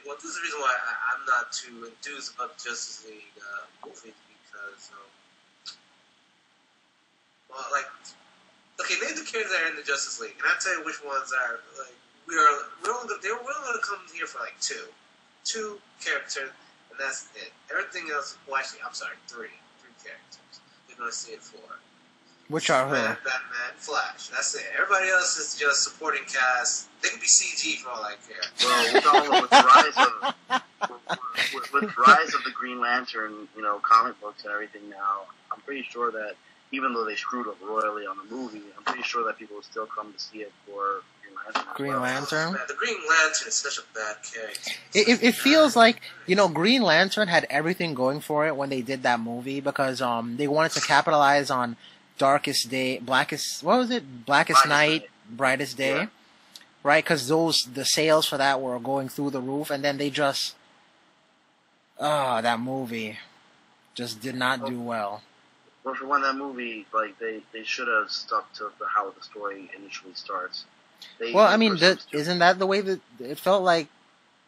well, this is the reason why I'm not too enthused about the Justice League movies because, well, like, okay, name the characters that are in the Justice League, and I'll tell you which ones are like we're only going to come here for like two characters, and that's it. Everything else, well, actually, I'm sorry, three characters. You're going to see it for. Which are who? Batman, Flash. That's it. Everybody else is just supporting cast. They can be CG for all I care. Well, with the rise of the Green Lantern, comic books and everything now, I'm pretty sure that even though they screwed up royally on the movie, I'm pretty sure that people will still come to see it for Green Lantern. Green Lantern? Man, the Green Lantern is such a bad character. It feels like, Green Lantern had everything going for it when they did that movie because they wanted to capitalize on Blackest Night, Brightest Day, yeah. Right? Because the sales for that were going through the roof, and then they just, that movie just did not do well. Well, for one, that movie, like, they should have stuck to how the story initially starts. Isn't that the way that it felt like,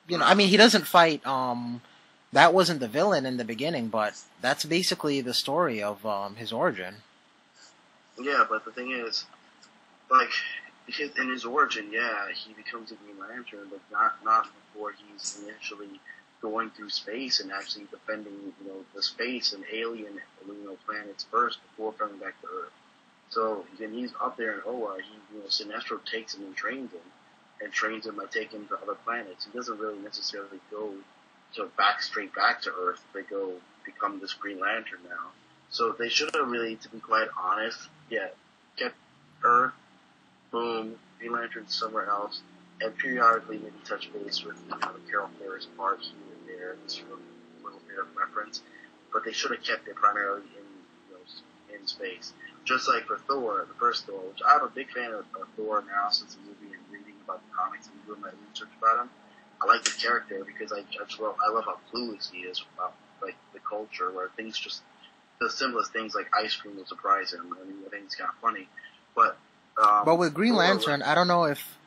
he doesn't fight, that wasn't the villain in the beginning, but that's basically the story of his origin. Yeah, but the thing is, like, in his origin, yeah, he becomes a Green Lantern, but not before he's initially going through space and actually defending, the space and alien, planets first before coming back to Earth. So when he's up there in Oa, Sinestro takes him and trains him by taking him to other planets. He doesn't really necessarily go straight back to Earth. They go become this Green Lantern now. So they should have really, to be quite honest, kept Earth, boom, Green Lantern somewhere else, and periodically maybe touch base with the Carol Ferris part here and there, just for a little bit of reference. But they should have kept it primarily in space. Just like for Thor, the first Thor, which I'm a big fan of Thor now since the movie and reading about the comics and doing my research about him. I like the character because I love how clueless he is about like the culture where things just the simplest things like ice cream will surprise him. I think it's kind of funny, but with Green Lantern, I don't know if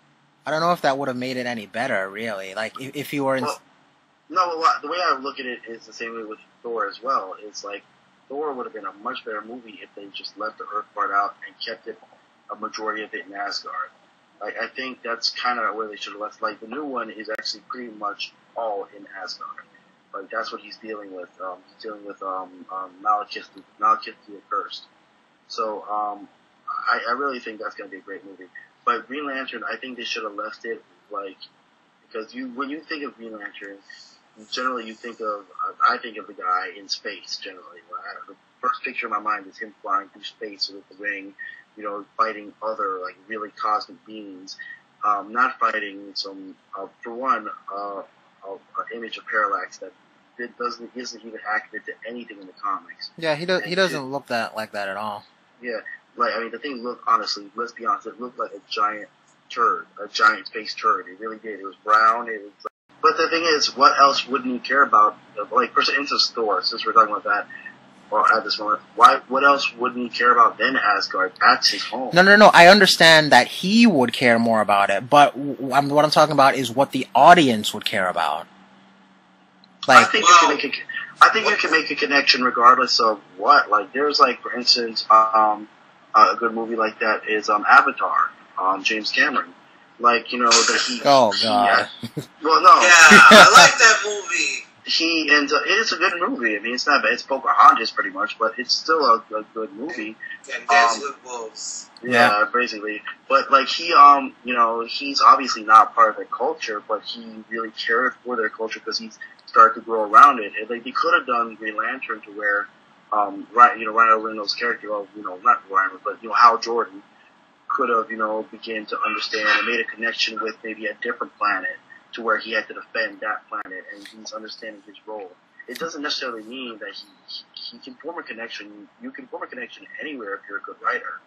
that would have made it any better, really. Like if you were in. The way I look at it is the same way with Thor as well. It's like Thor would have been a much better movie if they just left the Earth part out and kept it a majority of it in Asgard. Like I think that's kind of where they should have left. Like the new one is actually pretty much all in Asgard. Like that's what he's dealing with. He's dealing with Malekith the Accursed. So I really think that's going to be a great movie. But Green Lantern, I think they should have left it like because when you think of Green Lantern, generally you think of I think of the guy in space. Generally, the first picture in my mind is him flying through space with the ring, fighting other like really cosmic beings, not fighting some for one an image of Parallax that isn't even accurate to anything in the comics. Yeah, he doesn't look like that at all. Yeah, the thing looked, honestly, let's be honest, it looked like a giant turd, a giant space turd. It really did. It was brown. But the thing is, what else wouldn't you care about? Like, for instance, Thor, since we're talking about that, or at this moment, what else wouldn't you care about than Asgard? That's his home. No. I understand that he would care more about it, but what I'm talking about is what the audience would care about. Like, I think you can make a connection regardless of what. Like, there's like, for instance, a good movie like that is Avatar, James Cameron. Like, that he. Oh God. Well, no. Yeah, I like that movie. He ends up. It's a good movie. I mean, it's not bad. It's Pocahontas pretty much, but it's still a good movie. And Dance with Wolves. Yeah, basically. But like he, he's obviously not part of their culture, but he really cared for their culture because he's started to grow around it. And, like they could have done Green Lantern to where, Ryan Reynolds' character, not Ryan, but Hal Jordan could have, began to understand and made a connection with maybe a different planet to where he had to defend that planet and he's understanding his role. It doesn't necessarily mean that he can form a connection. You can form a connection anywhere if you're a good writer.